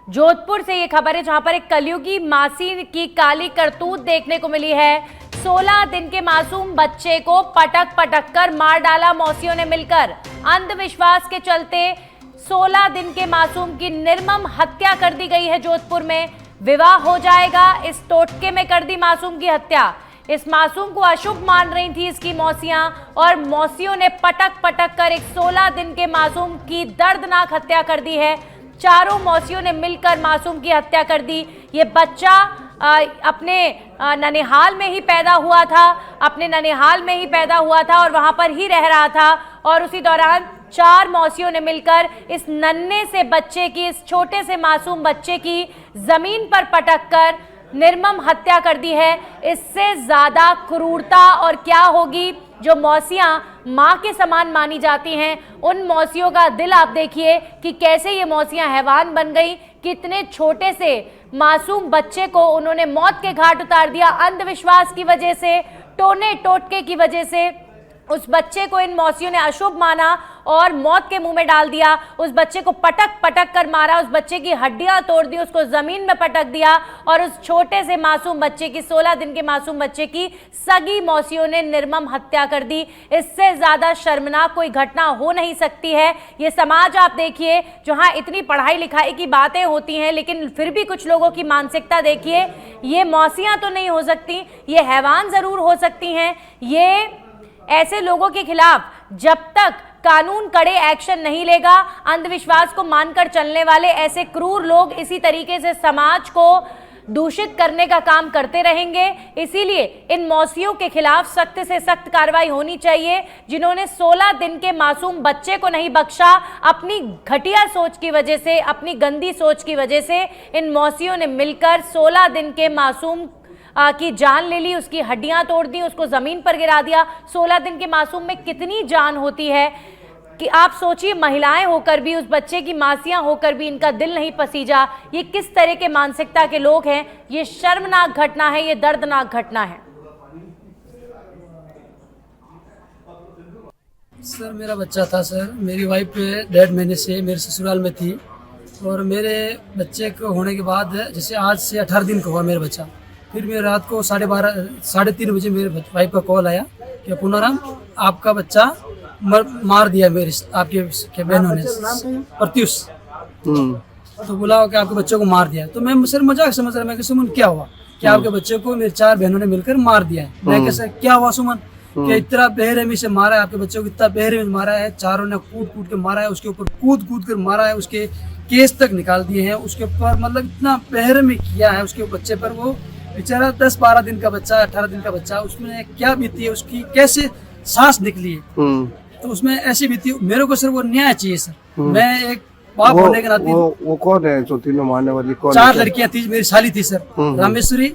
जोधपुर से ये खबर है जहां पर एक कलयुगी मासी की काली करतूत देखने को मिली है। 16 दिन के मासूम बच्चे को पटक पटक कर मार डाला मौसियों ने मिलकर। अंधविश्वास के चलते 16 दिन के मासूम की निर्मम हत्या कर दी गई है। जोधपुर में विवाह हो जाएगा, इस टोटके में कर दी मासूम की हत्या। इस मासूम को अशुभ मान रही थी इसकी मौसियां, और मौसियों ने पटक पटक कर एक 16 दिन के मासूम की दर्दनाक हत्या कर दी है। चारों मौसियों ने मिलकर मासूम की हत्या कर दी। ये बच्चा अपने ननिहाल में ही पैदा हुआ था, और वहां पर ही रह रहा था, और उसी दौरान 4 मौसियों ने मिलकर इस नन्हे से बच्चे की, इस छोटे से मासूम बच्चे की जमीन पर पटक कर निर्मम हत्या कर दी है। इससे ज्यादा क्रूरता और क्या होगी। जो मौसियां मां के समान मानी जाती हैं, उन मौसियों का दिल आप देखिए कि कैसे ये मौसियां हैवान बन गई। कितने छोटे से मासूम बच्चे को उन्होंने मौत के घाट उतार दिया। अंधविश्वास की वजह से, टोने टोटके की वजह से उस बच्चे को इन मौसियों ने अशुभ माना और मौत के मुंह में डाल दिया। उस बच्चे को पटक पटक कर मारा, उस बच्चे की हड्डियां तोड़ दी, उसको जमीन में पटक दिया, और उस छोटे से मासूम बच्चे की, 16 दिन के मासूम बच्चे की सगी मौसियों ने निर्मम हत्या कर दी। इससे ज्यादा शर्मनाक कोई घटना हो नहीं सकती है। ये समाज आप देखिए, जहां इतनी पढ़ाई लिखाई की बातें होती हैं, लेकिन फिर भी कुछ लोगों की मानसिकता देखिए। ये मौसियां तो नहीं हो सकती, ये हैवान जरूर हो सकती हैं। ये ऐसे लोगों के खिलाफ जब तक कानून कड़े एक्शन नहीं लेगा, अंधविश्वास को मानकर चलने वाले ऐसे क्रूर लोग इसी तरीके से समाज को दूषित करने का काम करते रहेंगे। इसीलिए इन मौसियों के खिलाफ सख्त से सख्त कार्रवाई होनी चाहिए, जिन्होंने 16 दिन के मासूम बच्चे को नहीं बख्शा। अपनी घटिया सोच की वजह से, अपनी गंदी सोच की वजह से इन मौसियों ने मिलकर 16 दिन के मासूम की जान ले ली, उसकी हड्डियां तोड़ दी, उसको जमीन पर गिरा दिया। 16 दिन के मासूम में कितनी जान होती है कि आप सोचिए, महिलाएं होकर भी, उस बच्चे की मासियां होकर भी इनका दिल नहीं पसीजा। ये किस तरह के मानसिकता के लोग हैं। ये शर्मनाक घटना है, ये दर्दनाक घटना है। सर मेरा बच्चा था सर, मेरी वाइफ 1.5 महीने से मेरे ससुराल में थी, और मेरे बच्चे को होने के बाद जैसे आज से 18 दिन का हुआ मेरा बच्चा। फिर मैं रात को 12:30 साढ़े 3 बजे मेरे वाइफ का कॉल आया कि पूनाराम आपका बच्चा मार दिया मेरे आपके बहनों ने, प्रत्युष। तो बोला कि आपके बच्चे को मार दिया। तो मैं सर मजाक समझ रहा, मैं कि सुमन क्या हुआ, क्या आपके बच्चे को मेरे 4 बहनों ने मिलकर मार दिया है। मैं कैसे क्या हुआ सुमन, कि इतना बेरहमी से मारा है, आपके बच्चे को इतना बेरहमी से मारा है, चारों ने कूद कूद के मारा है, उसके ऊपर कूद कूद कर मारा है, उसके केस तक निकाल दिए हैं, उसके ऊपर मतलब इतना बेरहमी किया है उसके बच्चे पर। वो बेचारा 10-12 दिन का बच्चा, 18 दिन का बच्चा, उसमें क्या बीती है, उसकी कैसे सांस निकली है, तो उसमें ऐसी बीती। मेरे को सर वो न्याय चाहिए सर। मैं एक बाप होने के नाते। वो कौन है जो तीनों मारने वाली? कौन? 4 लड़कियां थी, मेरी साली थी सर, रामेश्वरी,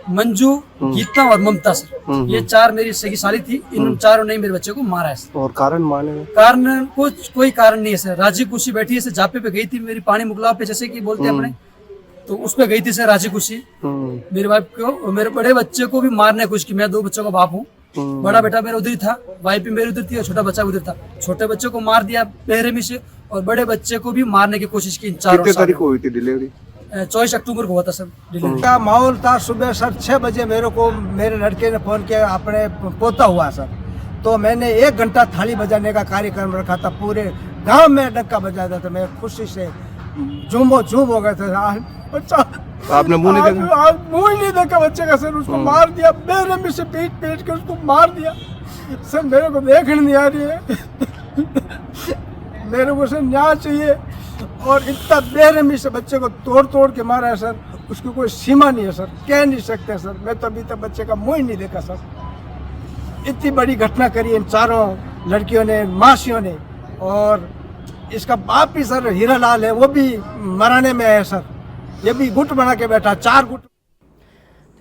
मंजू, गीता और ममता सर। ये 4 मेरी सगी साली थी। इन चारों ने मेरे बच्चे को मारा है सर। और कारण मारने में? कारण कोई कारण नहीं है सर। राजी खुशी बैठी है सर, जापे पे गई थी, मेरी पानी मुगला पे जैसे कि बोलते हैं अपने, तो उस पे गई थी सर राजी खुशी। मेरे वाइफ को, मेरे बड़े बच्चे को भी मारने की कोशिश की। मैं 2 बच्चों का बाप हूँ। बड़ा बेटा मेरा उधर ही था, वाइफ भी मेरी उधर थी, और छोटा बच्चा उधर था। छोटे बच्चे को मार दिया बेरहमी से, और बड़े बच्चे को भी मारने की कोशिश की। इन चारों कितने तारीख को हुई थी डिलीवरी? 24 अक्टूबर को हुआ था सर डिलीवरी। का माहौल था। सुबह सर 6 बजे मेरे को मेरे लड़के ने फोन किया, अपने पोता हुआ सर। तो मैंने 1 घंटा थाली बजाने का कार्यक्रम रखा था, पूरे गांव में डक्का बजाता था। मैं खुशी से झूम हो गए थे। बच्चा आपने मुंह नहीं देखा? मुंह ही नहीं देखा बच्चे का सर। उसको मार दिया बेरहमी से, पीट के उसको मार दिया सर। मेरे को देखने नहीं आ रही है। मेरे को सर न्याय चाहिए। और इतना बेरहमी से बच्चे को तोड़ के मारा है सर, उसकी कोई सीमा नहीं है सर, कह नहीं सकते सर। मैं तो अभी तक बच्चे का मुंह ही नहीं देखा सर। इतनी बड़ी घटना करी इन चारों लड़कियों ने, मासियों ने। और इसका बाप भी सर हीरालाल है, वो भी मराने में है सर। ये भी गुट बना के बैठा, 4 गुट।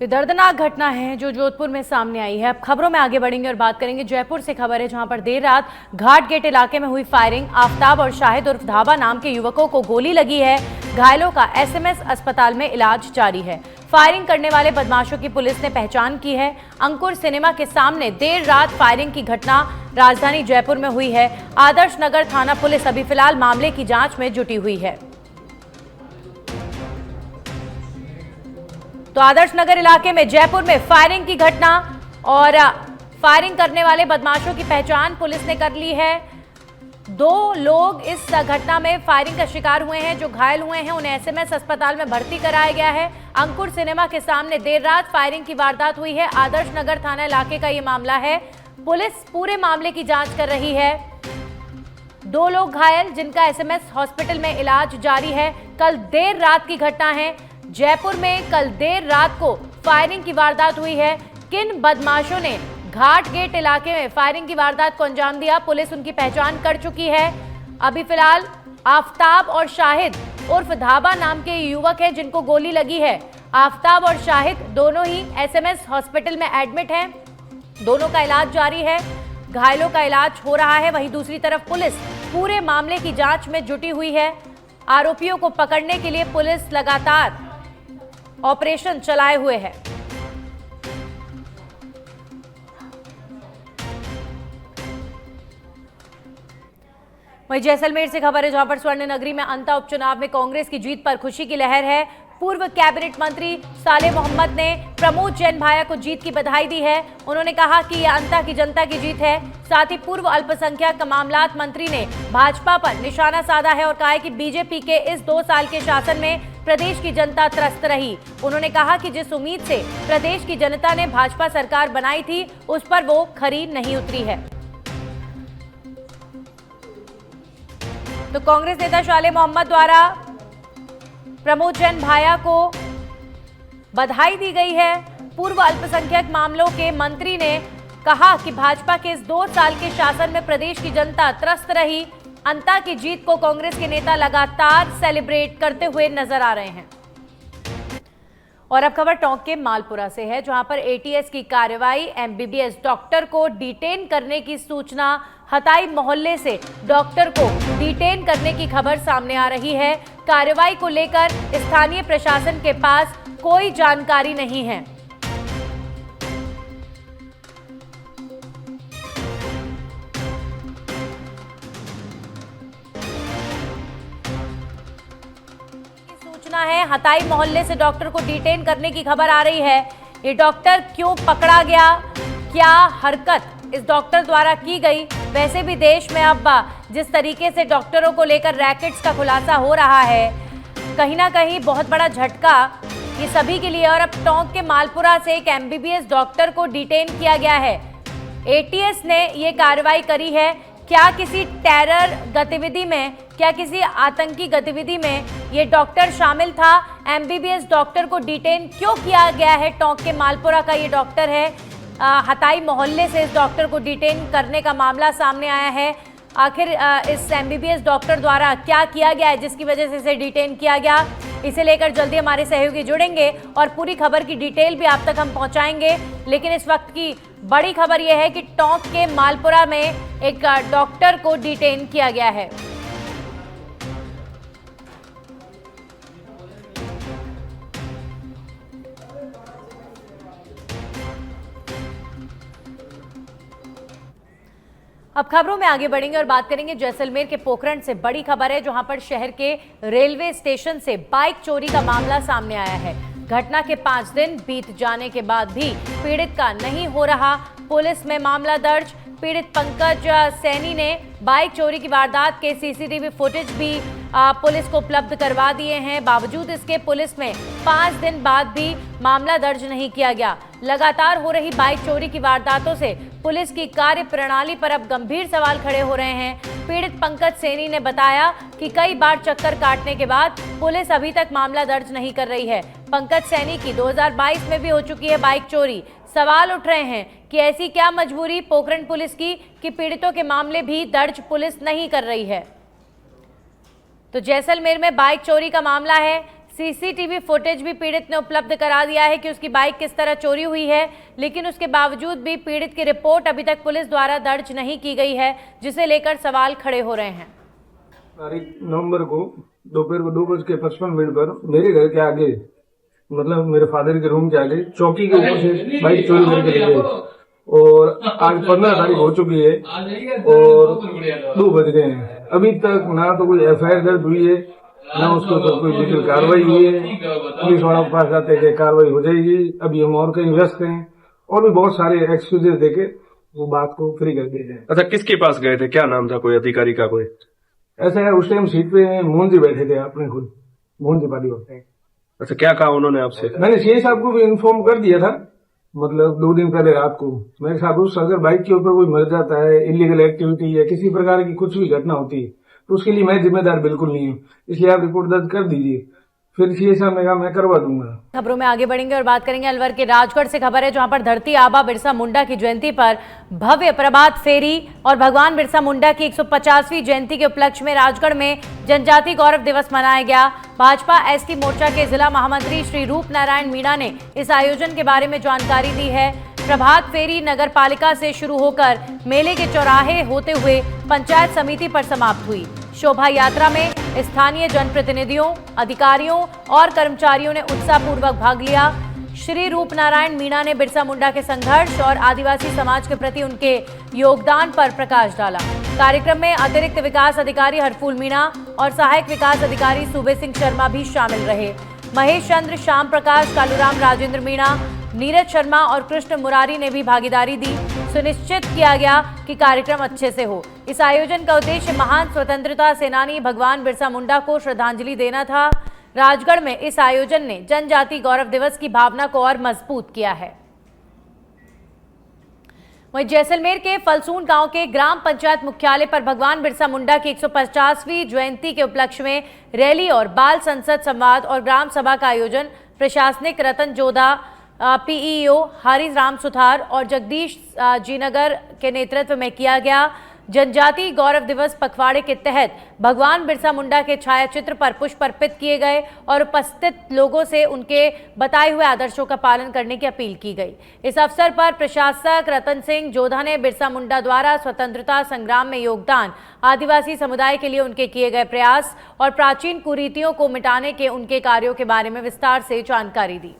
तो दर्दनाक घटना है जो जोधपुर में सामने आई है। अब खबरों में आगे बढ़ेंगे और बात करेंगे जयपुर से। खबर है जहां पर देर रात घाट गेट इलाके में हुई फायरिंग। आफ्ताब और शाहिद उर्फ धाबा नाम के युवकों को गोली लगी है। घायलों का एसएमएस अस्पताल में इलाज जारी है। फायरिंग करने वाले बदमाशों की पुलिस ने पहचान की है। अंकुर सिनेमा के सामने देर रात फायरिंग की घटना राजधानी जयपुर में हुई है। आदर्श नगर थाना पुलिस अभी फिलहाल मामले की जांच में जुटी हुई है। तो आदर्श नगर इलाके में जयपुर में फायरिंग की घटना और फायरिंग करने वाले बदमाशों की पहचान पुलिस ने कर ली है। 2 लोग इस घटना में फायरिंग का शिकार हुए हैं। जो घायल हुए हैं उन्हें एसएमएस अस्पताल में भर्ती कराया गया है। अंकुर सिनेमा के सामने देर रात फायरिंग की वारदात हुई है। आदर्श नगर थाना इलाके का ये मामला है। पुलिस पूरे मामले की जांच कर रही है। 2 लोग घायल, जिनका एसएमएस हॉस्पिटल में इलाज जारी है। कल देर रात की घटना है। जयपुर में कल देर रात को फायरिंग की वारदात हुई है। किन बदमाशों ने घाट गेट इलाके में फायरिंग की वारदात को अंजाम दिया, पुलिस उनकी पहचान कर चुकी है। अभी फिलहाल आफताब और शाहिद उर्फ धाबा नाम के युवक हैं जिनको गोली लगी है। आफताब और शाहिद दोनों ही एसएमएस हॉस्पिटल में एडमिट हैं। दोनों का इलाज जारी है। घायलों का इलाज हो रहा है। वहीं दूसरी तरफ पुलिस पूरे मामले की जांच में जुटी हुई है। आरोपियों को पकड़ने के लिए पुलिस लगातार ऑपरेशन चलाए हुए है। वहीं जैसलमेर से खबर है, जहां पर स्वर्ण नगरी में अंता उपचुनाव में कांग्रेस की जीत पर खुशी की लहर है। पूर्व कैबिनेट मंत्री सालेह मोहम्मद ने प्रमोद जैन भाया को जीत की बधाई दी है। उन्होंने कहा कि यह अंता की जनता की जीत है। साथ ही पूर्व अल्पसंख्यक मामलात मंत्री ने भाजपा पर निशाना साधा है और कहा है कि बीजेपी के इस 2 साल के शासन में प्रदेश की जनता त्रस्त रही। उन्होंने कहा कि जिस उम्मीद से प्रदेश की जनता ने भाजपा सरकार बनाई थी, उस पर वो खरी नहीं उतरी है। तो कांग्रेस नेता सालेह मोहम्मद द्वारा प्रमोद जैन भाया को बधाई दी गई है। पूर्व अल्पसंख्यक मामलों के मंत्री ने कहा कि भाजपा के इस 2 साल के शासन में प्रदेश की जनता त्रस्त रही। अंता की जीत को कांग्रेस के नेता लगातार सेलिब्रेट करते हुए नजर आ रहे हैं। और अब खबर टोंक के मालपुरा से है, जहां पर एटीएस की कार्रवाई। एमबीबीएस डॉक्टर को डिटेन करने की सूचना। हताई मोहल्ले से डॉक्टर को डिटेन करने की खबर सामने आ रही है। कार्रवाई को लेकर स्थानीय प्रशासन के पास कोई जानकारी नहीं है। सूचना है, हताई मोहल्ले से डॉक्टर को डिटेन करने की खबर आ रही है। ये डॉक्टर क्यों पकड़ा गया, क्या हरकत इस डॉक्टर द्वारा की गई। वैसे भी देश में अब जिस तरीके से डॉक्टरों को लेकर रैकेट्स का खुलासा हो रहा है, कहीं ना कहीं बहुत बड़ा झटका ये सभी के लिए। और अब टोंक के मालपुरा से एक एमबीबीएस डॉक्टर को डिटेन किया गया है। एटीएस ने ये कार्रवाई करी है। क्या किसी टेरर गतिविधि में, क्या किसी आतंकी गतिविधि में ये डॉक्टर शामिल था? एमबीबीएस डॉक्टर को डिटेन क्यों किया गया है? टोंक के मालपुरा का ये डॉक्टर है। हताई मोहल्ले से इस डॉक्टर को डिटेन करने का मामला सामने आया है। आखिर इस एमबीबीएस डॉक्टर द्वारा क्या किया गया है जिसकी वजह से इसे डिटेन किया गया, इसे लेकर जल्दी हमारे सहयोगी जुड़ेंगे और पूरी खबर की डिटेल भी आप तक हम पहुंचाएंगे। लेकिन इस वक्त की बड़ी खबर यह है कि टोंक के मालपुरा में एक डॉक्टर को डिटेन किया गया है। अब खबरों में आगे बढ़ेंगे और बात करेंगे जैसलमेर के पोखरण से। बड़ी खबर है, जहां पर शहर के रेलवे स्टेशन से बाइक चोरी का मामला सामने आया है। घटना के 5 दिन बीत जाने के बाद भी पीड़ित का नहीं हो रहा पुलिस में मामला दर्ज। पीड़ित पंकज सैनी ने बाइक चोरी की वारदात के सीसीटीवी फुटेज भी पुलिस को उपलब्ध करवा दिए हैं। बावजूद इसके पुलिस में 5 दिन बाद भी मामला दर्ज नहीं किया गया। लगातार हो रही बाइक चोरी की वारदातों से पुलिस की कार्य प्रणाली पर अब गंभीर सवाल खड़े हो रहे हैं। पीड़ित पंकज सैनी ने बताया कि कई बार चक्कर काटने के बाद पुलिस अभी तक मामला दर्ज नहीं कर रही है। पंकज सैनी की 2022 में भी हो चुकी है बाइक चोरी। सवाल उठ रहे हैं कि ऐसी क्या मजबूरी पोखरण पुलिस की कि पीड़ितों के मामले भी दर्ज पुलिस नहीं कर रही है। तो जैसलमेर में बाइक चोरी का मामला है। सीसीटीवी फुटेज भी पीड़ित ने उपलब्ध करा दिया है कि उसकी बाइक किस तरह चोरी हुई है, लेकिन उसके बावजूद भी पीड़ित की रिपोर्ट अभी तक पुलिस द्वारा दर्ज नहीं की गई है, जिसे लेकर सवाल खड़े हो रहे हैं। तारीख नवंबर को दोपहर को 2:55 पर मेरे घर के आगे, मतलब मेरे फादर के रूम के आगे चौकी के ऊपर से बाइक चोरी करके ले गए। और आज 15 तारीख हो चुकी है और 2 बज गए हैं। अभी तक ना तो कोई एफआईआर दर्ज हुई है, ना उसके ऊपर कोई लीगल कार्रवाई हुई है। पुलिस वालों के पास जाते हैं, कार्रवाई हो जाएगी, अभी हम और कहीं व्यस्त हैं, और भी बहुत सारे एक्सक्यूजेस देके वो बात को फ्री कर दिए जाए। अच्छा, किसके पास गए थे, क्या नाम था कोई अधिकारी का? कोई ऐसा है, उस टाइम सीट पे मोहन जी बैठे थे, अपने खुद मोहन जी पाली होते हैं। अच्छा, क्या कहा उन्होंने आपसे? मैंने सीए साहब को भी इन्फॉर्म कर दिया था, मतलब 2 दिन पहले रात को। मेरे साथ उस अगर बाइक के ऊपर कोई मर जाता है, इलीगल एक्टिविटी या किसी प्रकार की कुछ भी घटना होती है, तो उसके लिए मैं जिम्मेदार बिल्कुल नहीं हूँ, इसलिए आप रिपोर्ट दर्ज कर दीजिए, फिर सीए साहब ने कहा मैं करवा दूंगा। खबरों में आगे बढ़ेंगे और बात करेंगे अलवर के राजगढ़ से। खबर है जहां पर धरती आबा बिरसा मुंडा की जयंती पर भव्य प्रभात फेरी और भगवान बिरसा मुंडा की 150वीं जयंती के उपलक्ष्य में राजगढ़ में जनजाति गौरव दिवस मनाया गया। भाजपा एसटी मोर्चा के जिला महामंत्री श्री रूप नारायण मीणा ने इस आयोजन के बारे में जानकारी दी है। प्रभात फेरी नगर पालिका से शुरू होकर मेले के चौराहे होते हुए पंचायत समिति पर समाप्त हुई। शोभा यात्रा में स्थानीय जनप्रतिनिधियों, अधिकारियों और कर्मचारियों ने उत्साहपूर्वक भाग लिया। श्री रूप नारायण मीणा ने बिरसा मुंडा के संघर्ष और आदिवासी समाज के प्रति उनके योगदान पर प्रकाश डाला। कार्यक्रम में अतिरिक्त विकास अधिकारी हरफूल मीणा और सहायक विकास अधिकारी सूबे सिंह शर्मा भी शामिल रहे। महेश चंद्र, श्याम प्रकाश, कालूराम, राजेंद्र मीणा, नीरज शर्मा और कृष्ण मुरारी ने भी भागीदारी दी। सुनिश्चित किया गया कि कार्यक्रम अच्छे से हो। इस आयोजन का उद्देश्य महान स्वतंत्रता सेनानी भगवान बिरसा मुंडा को श्रद्धांजलि देना था। राजगढ़ में इस आयोजन ने जनजाति गौरव दिवस की भावना को और मजबूत किया है। वहीं जैसलमेर के फलसून गांव के ग्राम पंचायत मुख्यालय पर भगवान बिरसा मुंडा की 150वीं जयंती के उपलक्ष्य में रैली और बाल संसद संवाद और ग्राम सभा का आयोजन प्रशासनिक रतन जोधा, पीईओ हरि राम सुथार और जगदीश जीनगर के नेतृत्व में किया गया। जनजाति गौरव दिवस पखवाड़े के तहत भगवान बिरसा मुंडा के छायाचित्र पर पुष्प अर्पित किए गए और उपस्थित लोगों से उनके बताए हुए आदर्शों का पालन करने की अपील की गई। इस अवसर पर प्रशासक रतन सिंह जोधा ने बिरसा मुंडा द्वारा स्वतंत्रता संग्राम में योगदान, आदिवासी समुदाय के लिए उनके किए गए प्रयास और प्राचीन कुरीतियों को मिटाने के उनके कार्यों के बारे में विस्तार से जानकारी दी।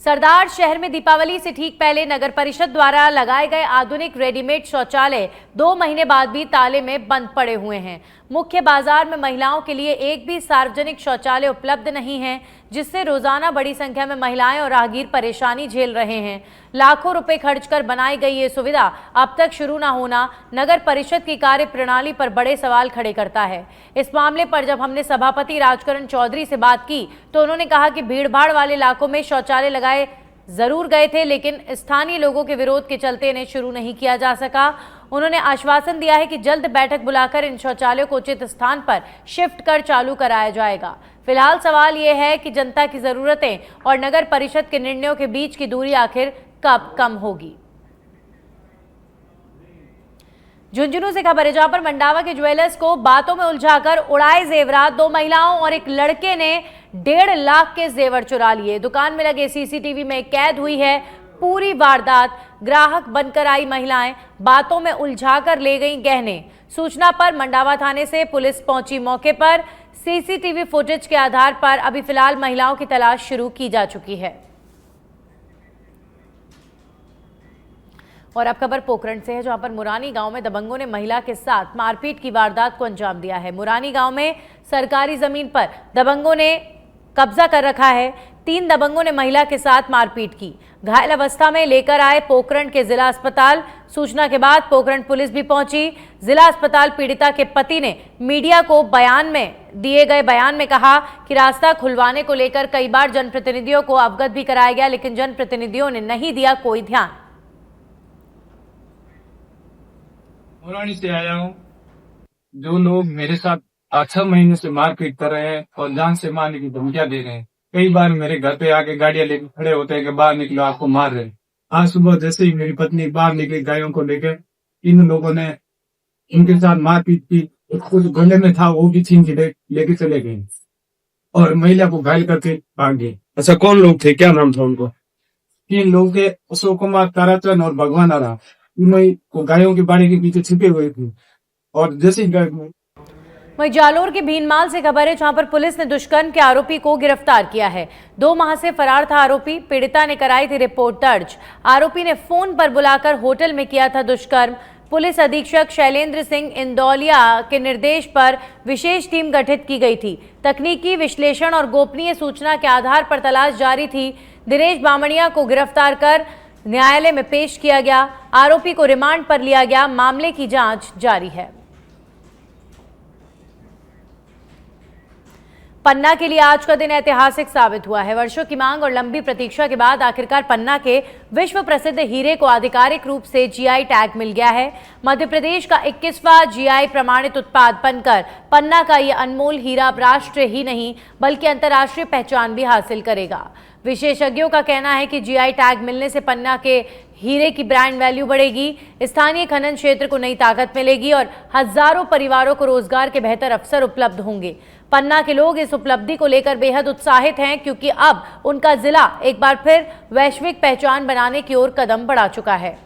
सरदार शहर में दीपावली से ठीक पहले नगर परिषद द्वारा लगाए गए आधुनिक रेडीमेड शौचालय 2 महीने बाद भी ताले में बंद पड़े हुए हैं। मुख्य बाजार में महिलाओं के लिए एक भी सार्वजनिक शौचालय उपलब्ध नहीं है, जिससे रोजाना बड़ी संख्या में महिलाएं और राहगीर परेशानी झेल रहे हैं। लाखों रुपए खर्च कर बनाई गई ये सुविधा अब तक शुरू न होना नगर परिषद की कार्य प्रणाली पर बड़े सवाल खड़े करता है। इस मामले पर जब हमने सभापति राजकरण चौधरी से बात की तो उन्होंने कहा कि भीड़भाड़ वाले इलाकों में शौचालय लगाए जरूर गए थे, लेकिन स्थानीय लोगों के विरोध के चलते इन्हें शुरू नहीं किया जा सका। उन्होंने आश्वासन दिया है कि जल्द बैठक बुलाकर इन शौचालयों को उचित स्थान पर शिफ्ट कर चालू कराया जाएगा। फिलहाल सवाल यह है कि जनता की जरूरतें और नगर परिषद के निर्णयों के बीच की दूरी आखिर कब कम होगी। झुंझुनू से खबर है जहां पर मंडावा के ज्वेलर्स को बातों में उलझाकर उड़ाए जेवरात। 2 महिलाओं और एक लड़के ने 1.5 लाख के जेवर चुरा लिए। दुकान में लगे सीसीटीवी में कैद हुई है पूरी वारदात। ग्राहक बनकर आई महिलाएं बातों में उलझाकर ले गईं गहने। सूचना पर मंडावा थाने से पुलिस पहुंची मौके पर। सीसीटीवी फुटेज के आधार पर अभी फिलहाल महिलाओं की तलाश शुरू की जा चुकी है। और अब खबर पोखरण से है जहां पर मुरानी गांव में दबंगों ने महिला के साथ मारपीट की वारदात को अंजाम दिया है। मुरानी गांव में सरकारी जमीन पर दबंगों ने कब्जा कर रखा है। 3 दबंगों ने महिला के साथ मारपीट की। घायल अवस्था में लेकर आए पोखरण के जिला अस्पताल। सूचना के बाद पोखरण पुलिस भी पहुंची। जिला अस्पताल पीड़िता के पति ने मीडिया को दिए गए बयान में कहा कि रास्ता खुलवाने को लेकर कई बार जनप्रतिनिधियों को अवगत भी कराया गया, लेकिन जनप्रतिनिधियों ने नहीं दिया कोई ध्यान। मुरानी से आया हूँ। जो लोग मेरे साथ 8-6 महीने से मारपीट कर रहे हैं और जान से मारने की धमकियां दे रहे हैं। कई बार मेरे घर पे आके गाड़ियां लेकर खड़े होते हैं कि बाहर निकलो, आपको मार रहे हैं। आज सुबह जैसे ही मेरी पत्नी बाहर निकली गायों को लेकर, इन लोगों ने उनके साथ मारपीट की। कुछ गले में था वो भी छीन के लेके चले गए और महिला को घायल करके भाग गए। अच्छा, कौन लोग थे, क्या नाम था उनको? 3 लोग थे, अशोक कुमार, ताराचंद और भगवान आरा। को गायों के बाड़े के पीछे छिपे हुए थे और जैसे ही वहीं जालोर के भीनमाल से खबर है जहां पर पुलिस ने दुष्कर्म के आरोपी को गिरफ्तार किया है। 2 माह से फरार था आरोपी। पीड़िता ने कराई थी रिपोर्ट दर्ज। आरोपी ने फोन पर बुलाकर होटल में किया था दुष्कर्म। पुलिस अधीक्षक शैलेंद्र सिंह इंदौलिया के निर्देश पर विशेष टीम गठित की गई थी। तकनीकी विश्लेषण और गोपनीय सूचना के आधार पर तलाश जारी थी। दिनेश बामणिया को गिरफ्तार कर न्यायालय में पेश किया गया। आरोपी को रिमांड पर लिया गया। मामले की जांच जारी है। पन्ना के लिए आज का दिन ऐतिहासिक साबित हुआ है। वर्षों की मांग और लंबी प्रतीक्षा के बाद आखिरकार पन्ना के विश्व प्रसिद्ध हीरे को आधिकारिक रूप से जीआई टैग मिल गया है। मध्य प्रदेश का 21वां जीआई प्रमाणित उत्पाद बनकर पन्ना का यह अनमोल हीरा अब राष्ट्रीय ही नहीं बल्कि अंतर्राष्ट्रीय पहचान भी हासिल करेगा। विशेषज्ञों का कहना है कि जीआई टैग मिलने से पन्ना के हीरे की ब्रांड वैल्यू बढ़ेगी, स्थानीय खनन क्षेत्र को नई ताकत मिलेगी और हजारों परिवारों को रोजगार के बेहतर अवसर उपलब्ध होंगे। पन्ना के लोग इस उपलब्धि को लेकर बेहद उत्साहित हैं क्योंकि अब उनका जिला एक बार फिर वैश्विक पहचान बनाने की ओर कदम बढ़ा चुका है।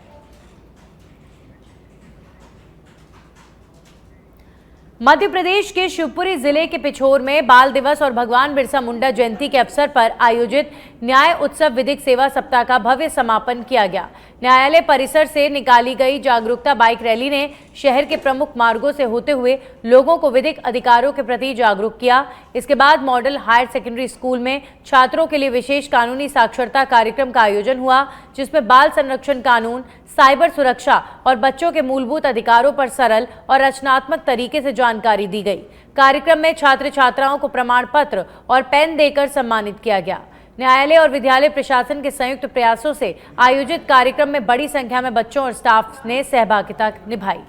मध्य प्रदेश के शिवपुरी जिले के पिछोर में बाल दिवस और भगवान बिरसा मुंडा जयंती के अवसर पर आयोजित न्याय उत्सव विधिक सेवा सप्ताह का भव्य समापन किया गया। न्यायालय परिसर से निकाली गई जागरूकता बाइक रैली ने शहर के प्रमुख मार्गों से होते हुए लोगों को विधिक अधिकारों के प्रति जागरूक किया। इसके बाद मॉडल हायर सेकेंडरी स्कूल में छात्रों के लिए विशेष कानूनी साक्षरता कार्यक्रम का आयोजन हुआ, जिसमें बाल संरक्षण कानून, साइबर सुरक्षा और बच्चों के मूलभूत अधिकारों पर सरल और रचनात्मक तरीके से जानकारी दी गई। कार्यक्रम में छात्र छात्राओं को प्रमाण पत्र और पेन देकर सम्मानित किया गया। न्यायालय और विद्यालय प्रशासन के संयुक्त प्रयासों से आयोजित कार्यक्रम में बड़ी संख्या में बच्चों और स्टाफ ने सहभागिता निभाई।